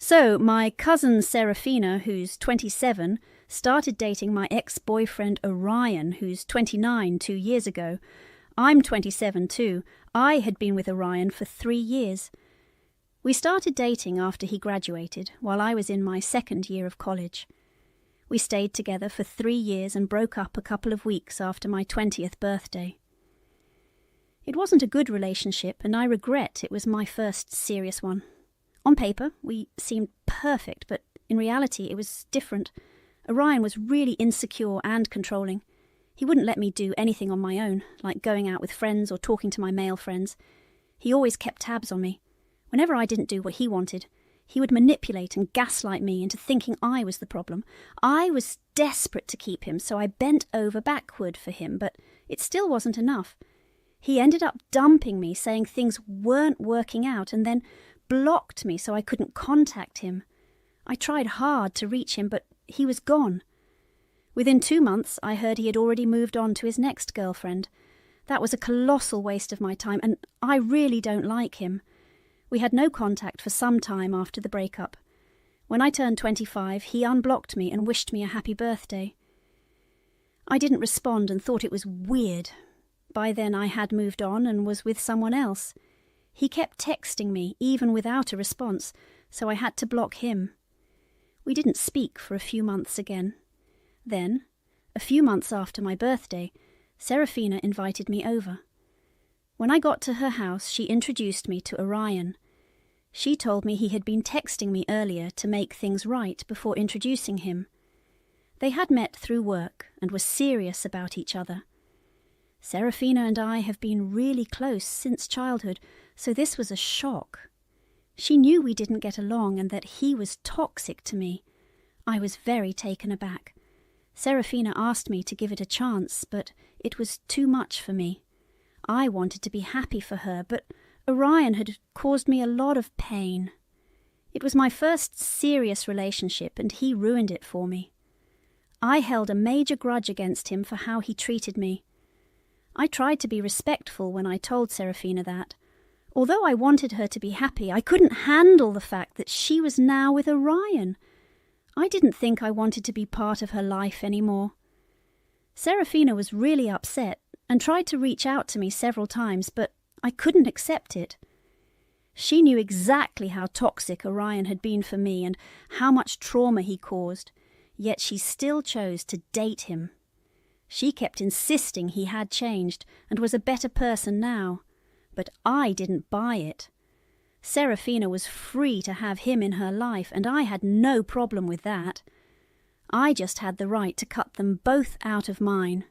So, my cousin Serafina, who's 27, started dating my ex-boyfriend Orion, who's 29 2 years ago. I'm 27 too. I had been with Orion for 3 years. We started dating after he graduated, while I was in my second year of college. We stayed together for 3 years and broke up a couple of weeks after my 20th birthday. It wasn't a good relationship, and I regret it was my first serious one. On paper, we seemed perfect, but in reality it was different. Orion was really insecure and controlling. He wouldn't let me do anything on my own, like going out with friends or talking to my male friends. He always kept tabs on me. Whenever I didn't do what he wanted, he would manipulate and gaslight me into thinking I was the problem. I was desperate to keep him, so I bent over backward for him, but it still wasn't enough. He ended up dumping me, saying things weren't working out, and then blocked me so I couldn't contact him. I tried hard to reach him, but he was gone. Within 2 months, I heard he had already moved on to his next girlfriend. That was a colossal waste of my time, and I really don't like him. We had no contact for some time after the breakup. When I turned 25, he unblocked me and wished me a happy birthday. I didn't respond and thought it was weird. By then I had moved on and was with someone else. He kept texting me, even without a response, so I had to block him. We didn't speak for a few months again. Then, a few months after my birthday, Serafina invited me over. When I got to her house, she introduced me to Orion. She told me he had been texting me earlier to make things right before introducing him. They had met through work and were serious about each other. Serafina and I have been really close since childhood, so this was a shock. She knew we didn't get along and that he was toxic to me. I was very taken aback. Serafina asked me to give it a chance, but it was too much for me. I wanted to be happy for her, but Orion had caused me a lot of pain. It was my first serious relationship, and he ruined it for me. I held a major grudge against him for how he treated me. I tried to be respectful when I told Serafina that. Although I wanted her to be happy, I couldn't handle the fact that she was now with Orion. I didn't think I wanted to be part of her life anymore. Serafina was really upset and tried to reach out to me several times, but I couldn't accept it. She knew exactly how toxic Orion had been for me and how much trauma he caused, yet she still chose to date him. She kept insisting he had changed and was a better person now, but I didn't buy it. Serafina was free to have him in her life, and I had no problem with that. I just had the right to cut them both out of mine.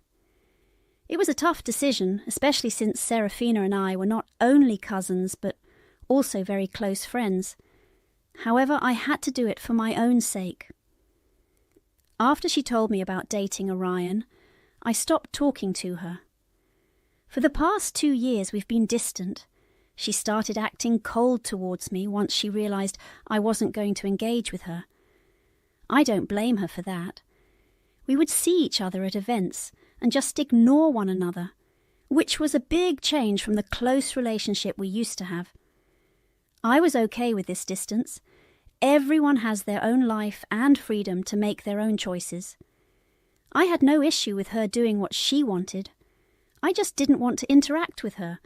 It was a tough decision, especially since Serafina and I were not only cousins, but also very close friends. However, I had to do it for my own sake. After she told me about dating Orion, I stopped talking to her. For the past 2 years we've been distant. She started acting cold towards me once she realized I wasn't going to engage with her. I don't blame her for that. We would see each other at events and just ignore one another, which was a big change from the close relationship we used to have. I was okay with this distance. Everyone has their own life and freedom to make their own choices. I had no issue with her doing what she wanted. I just didn't want to interact with her.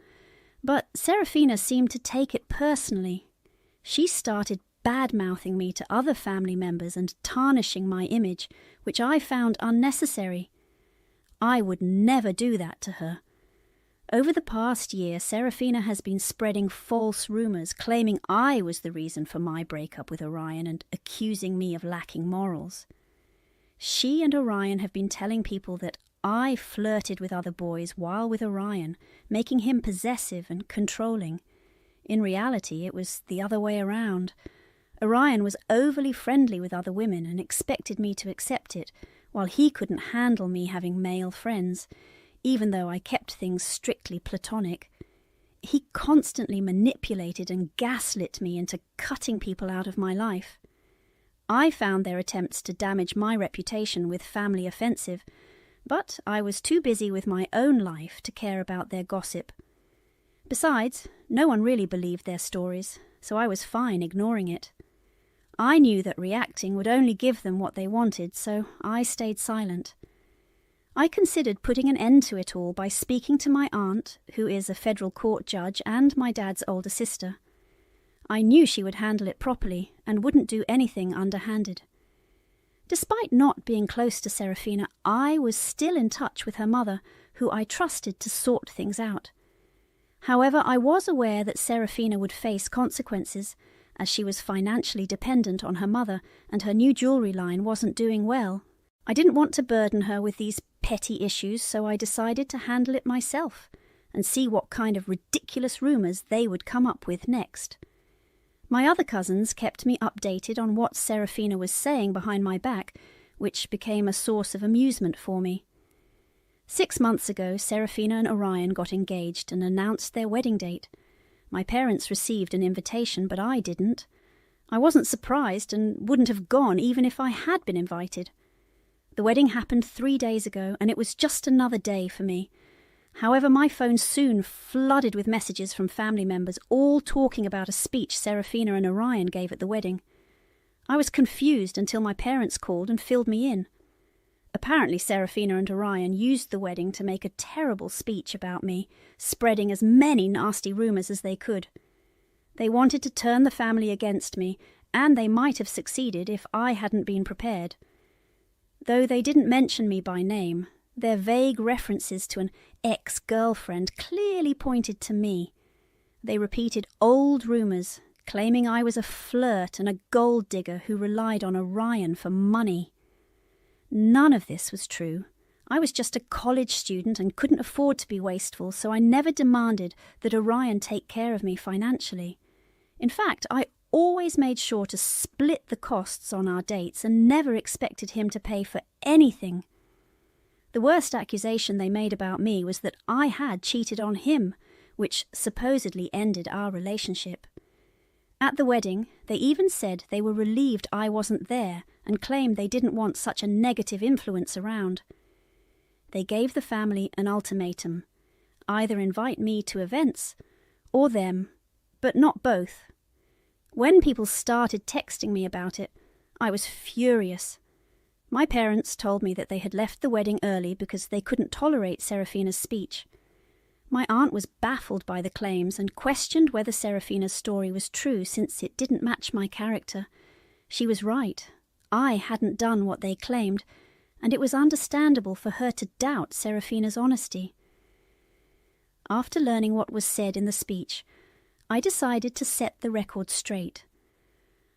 But Serafina seemed to take it personally. She started bad-mouthing me to other family members and tarnishing my image, which I found unnecessary. I would never do that to her. Over the past year, Serafina has been spreading false rumours, claiming I was the reason for my breakup with Orion and accusing me of lacking morals. She and Orion have been telling people that I flirted with other boys while with Orion, making him possessive and controlling. In reality, it was the other way around. Orion was overly friendly with other women and expected me to accept it, while he couldn't handle me having male friends, even though I kept things strictly platonic. He constantly manipulated and gaslit me into cutting people out of my life. I found their attempts to damage my reputation with family offensive, but I was too busy with my own life to care about their gossip. Besides, no one really believed their stories, so I was fine ignoring it. I knew that reacting would only give them what they wanted, so I stayed silent. I considered putting an end to it all by speaking to my aunt, who is a federal court judge, and my dad's older sister. I knew she would handle it properly and wouldn't do anything underhanded. Despite not being close to Serafina, I was still in touch with her mother, who I trusted to sort things out. However, I was aware that Serafina would face consequences, as she was financially dependent on her mother and her new jewellery line wasn't doing well. I didn't want to burden her with these petty issues, so I decided to handle it myself and see what kind of ridiculous rumours they would come up with next. My other cousins kept me updated on what Serafina was saying behind my back, which became a source of amusement for me. 6 months ago, Serafina and Orion got engaged and announced their wedding date. My parents received an invitation, but I didn't. I wasn't surprised and wouldn't have gone even if I had been invited. The wedding happened 3 days ago, and it was just another day for me. However, my phone soon flooded with messages from family members, all talking about a speech Serafina and Orion gave at the wedding. I was confused until my parents called and filled me in. Apparently, Serafina and Orion used the wedding to make a terrible speech about me, spreading as many nasty rumours as they could. They wanted to turn the family against me, and they might have succeeded if I hadn't been prepared. Though they didn't mention me by name, their vague references to an ex-girlfriend clearly pointed to me. They repeated old rumours, claiming I was a flirt and a gold digger who relied on Orion for money. None of this was true. I was just a college student and couldn't afford to be wasteful, so I never demanded that Orion take care of me financially. In fact, I always made sure to split the costs on our dates and never expected him to pay for anything. The worst accusation they made about me was that I had cheated on him, which supposedly ended our relationship. At the wedding, they even said they were relieved I wasn't there and claimed they didn't want such a negative influence around. They gave the family an ultimatum: either invite me to events or them, but not both. When people started texting me about it, I was furious. My parents told me that they had left the wedding early because they couldn't tolerate Serafina's speech. My aunt was baffled by the claims and questioned whether Serafina's story was true since it didn't match my character. She was right. I hadn't done what they claimed, and it was understandable for her to doubt Serafina's honesty. After learning what was said in the speech, I decided to set the record straight.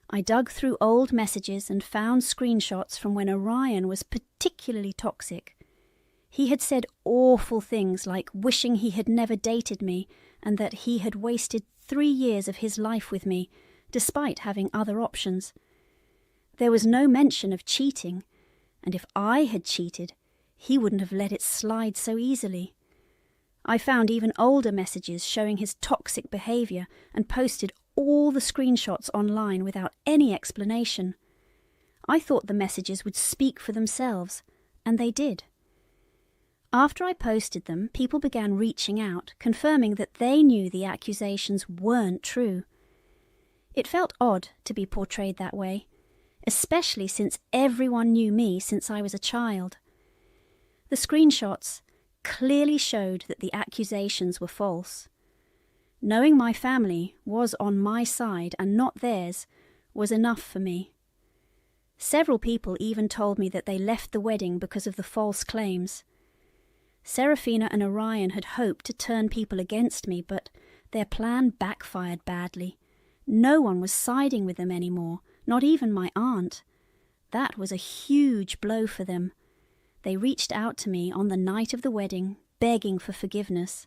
I dug through old messages and found screenshots from when Orion was particularly toxic. He had said awful things like wishing he had never dated me and that he had wasted 3 years of his life with me, despite having other options. There was no mention of cheating, and if I had cheated, he wouldn't have let it slide so easily. I found even older messages showing his toxic behaviour and posted all the screenshots online without any explanation. I thought the messages would speak for themselves, and they did. After I posted them, people began reaching out, confirming that they knew the accusations weren't true. It felt odd to be portrayed that way, especially since everyone knew me since I was a child. The screenshots clearly showed that the accusations were false. Knowing my family was on my side and not theirs was enough for me. Several people even told me that they left the wedding because of the false claims. Serafina and Orion had hoped to turn people against me, but their plan backfired badly. No one was siding with them anymore, not even my aunt. That was a huge blow for them. They reached out to me on the night of the wedding, begging for forgiveness.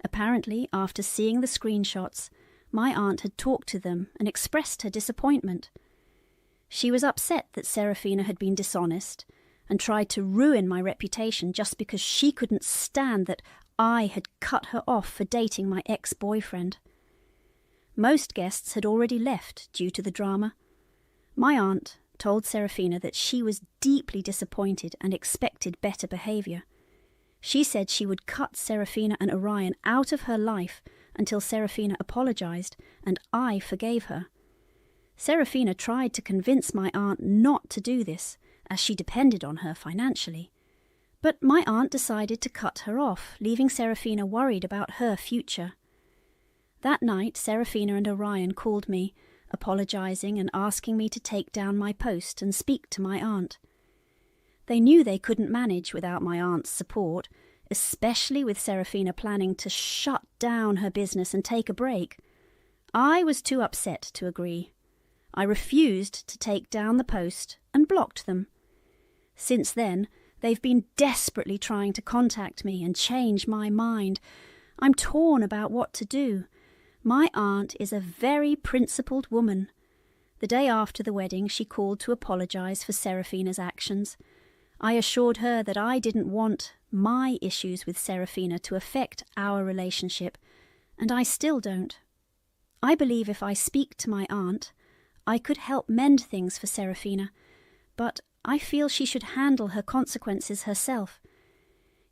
Apparently, after seeing the screenshots, my aunt had talked to them and expressed her disappointment. She was upset that Serafina had been dishonest and tried to ruin my reputation just because she couldn't stand that I had cut her off for dating my ex-boyfriend. Most guests had already left due to the drama. My aunt told Serafina that she was deeply disappointed and expected better behaviour. She said she would cut Serafina and Orion out of her life until Serafina apologised and I forgave her. Serafina tried to convince my aunt not to do this, as she depended on her financially. But my aunt decided to cut her off, leaving Serafina worried about her future. That night, Serafina and Orion called me, apologizing and asking me to take down my post and speak to my aunt. They knew they couldn't manage without my aunt's support, especially with Serafina planning to shut down her business and take a break. I was too upset to agree. I refused to take down the post and blocked them. Since then, they've been desperately trying to contact me and change my mind. I'm torn about what to do. My aunt is a very principled woman. The day after the wedding, she called to apologize for Serafina's actions. I assured her that I didn't want my issues with Serafina to affect our relationship, and I still don't. I believe if I speak to my aunt, I could help mend things for Serafina, but I feel she should handle her consequences herself.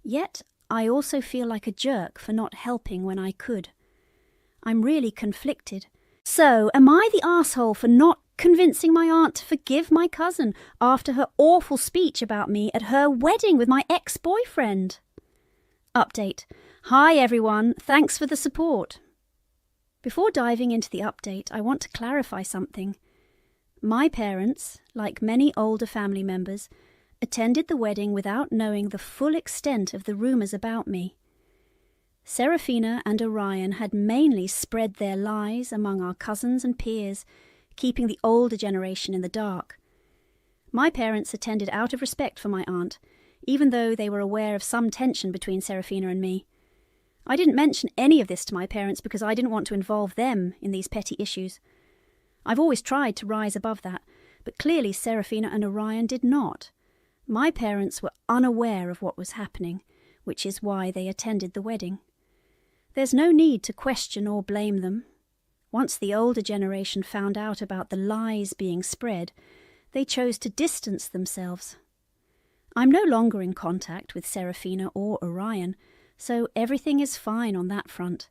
Yet I also feel like a jerk for not helping when I could. I'm really conflicted. So, am I the asshole for not convincing my aunt to forgive my cousin after her awful speech about me at her wedding with my ex-boyfriend? Update. Hi everyone, thanks for the support. Before diving into the update, I want to clarify something. My parents, like many older family members, attended the wedding without knowing the full extent of the rumours about me. Serafina and Orion had mainly spread their lies among our cousins and peers, keeping the older generation in the dark. My parents attended out of respect for my aunt, even though they were aware of some tension between Serafina and me. I didn't mention any of this to my parents because I didn't want to involve them in these petty issues. I've always tried to rise above that, but clearly Serafina and Orion did not. My parents were unaware of what was happening, which is why they attended the wedding. There's no need to question or blame them. Once the older generation found out about the lies being spread, they chose to distance themselves. I'm no longer in contact with Serafina or Orion, so everything is fine on that front.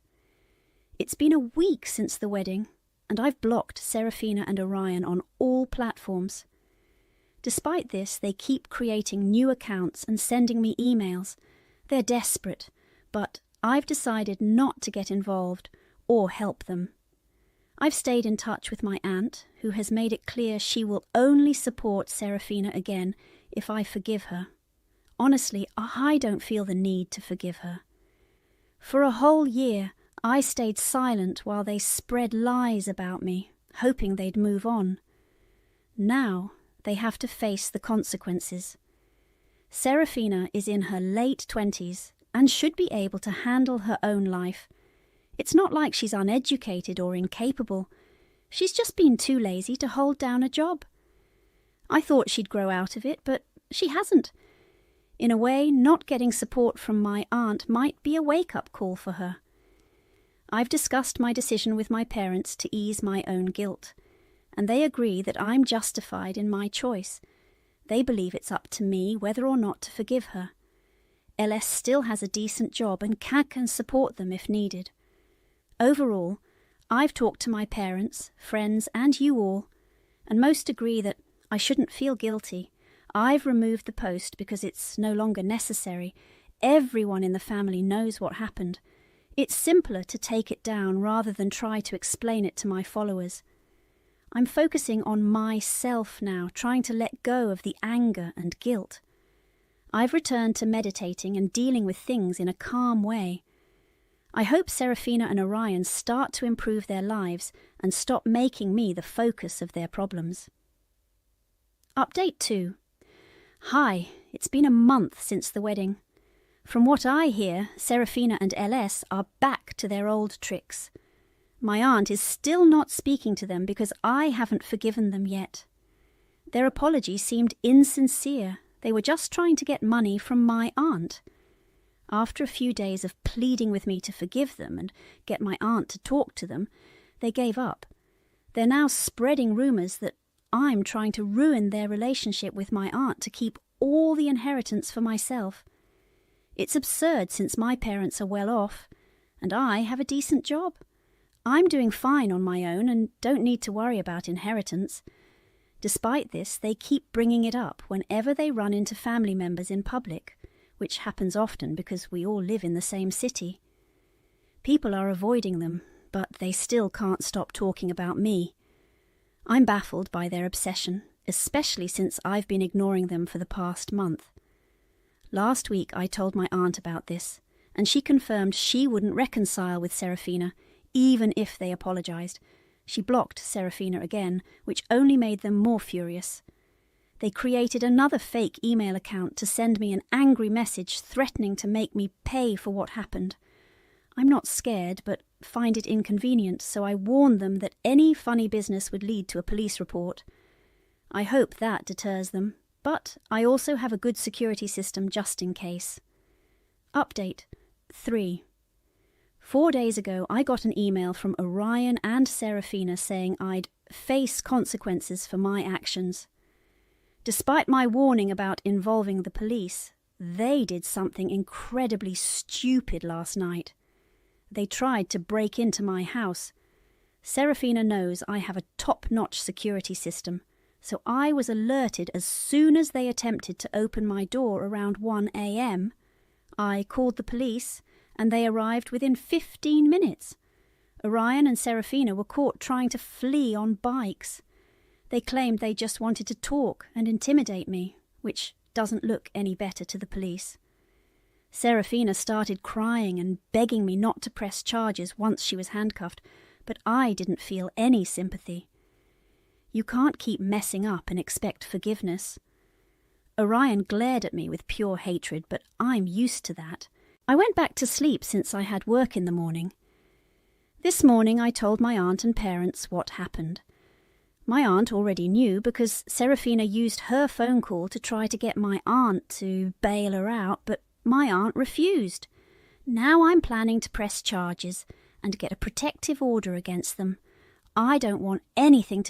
It's been a week since the wedding, and I've blocked Serafina and Orion on all platforms. Despite this, they keep creating new accounts and sending me emails. They're desperate, but I've decided not to get involved or help them. I've stayed in touch with my aunt, who has made it clear she will only support Serafina again if I forgive her. Honestly, I don't feel the need to forgive her. For a whole year, I stayed silent while they spread lies about me, hoping they'd move on. Now they have to face the consequences. Serafina is in her late 20s and should be able to handle her own life. It's not like she's uneducated or incapable. She's just been too lazy to hold down a job. I thought she'd grow out of it, but she hasn't. In a way, not getting support from my aunt might be a wake-up call for her. I've discussed my decision with my parents to ease my own guilt, and they agree that I'm justified in my choice. They believe it's up to me whether or not to forgive her. LS still has a decent job and can support them if needed. Overall, I've talked to my parents, friends, and you all, and most agree that I shouldn't feel guilty. I've removed the post because it's no longer necessary. Everyone in the family knows what happened. It's simpler to take it down rather than try to explain it to my followers. I'm focusing on myself now, trying to let go of the anger and guilt. I've returned to meditating and dealing with things in a calm way. I hope Serafina and Orion start to improve their lives and stop making me the focus of their problems. Update 2. Hi, it's been a month since the wedding. From what I hear, Serafina and LS are back to their old tricks. My aunt is still not speaking to them because I haven't forgiven them yet. Their apology seemed insincere. They were just trying to get money from my aunt. After a few days of pleading with me to forgive them and get my aunt to talk to them, they gave up. They're now spreading rumours that I'm trying to ruin their relationship with my aunt to keep all the inheritance for myself. It's absurd since my parents are well off, and I have a decent job. I'm doing fine on my own and don't need to worry about inheritance. Despite this, they keep bringing it up whenever they run into family members in public, which happens often because we all live in the same city. People are avoiding them, but they still can't stop talking about me. I'm baffled by their obsession, especially since I've been ignoring them for the past month. Last week I told my aunt about this, and she confirmed she wouldn't reconcile with Serafina, even if they apologised. She blocked Serafina again, which only made them more furious. They created another fake email account to send me an angry message threatening to make me pay for what happened. I'm not scared, but find it inconvenient, so I warned them that any funny business would lead to a police report. I hope that deters them, but I also have a good security system just in case. Update 3. 4 days ago, I got an email from Orion and Serafina saying I'd face consequences for my actions. Despite my warning about involving the police, they did something incredibly stupid last night. They tried to break into my house. Serafina knows I have a top-notch security system, so I was alerted as soon as they attempted to open my door around 1 a.m. I called the police, and they arrived within 15 minutes. Orion and Serafina were caught trying to flee on bikes. They claimed they just wanted to talk and intimidate me, which doesn't look any better to the police. Serafina started crying and begging me not to press charges once she was handcuffed, but I didn't feel any sympathy. You can't keep messing up and expect forgiveness. Orion glared at me with pure hatred, but I'm used to that. I went back to sleep since I had work in the morning. This morning I told my aunt and parents what happened. My aunt already knew because Serafina used her phone call to try to get my aunt to bail her out, but my aunt refused. Now I'm planning to press charges and get a protective order against them. I don't want anything to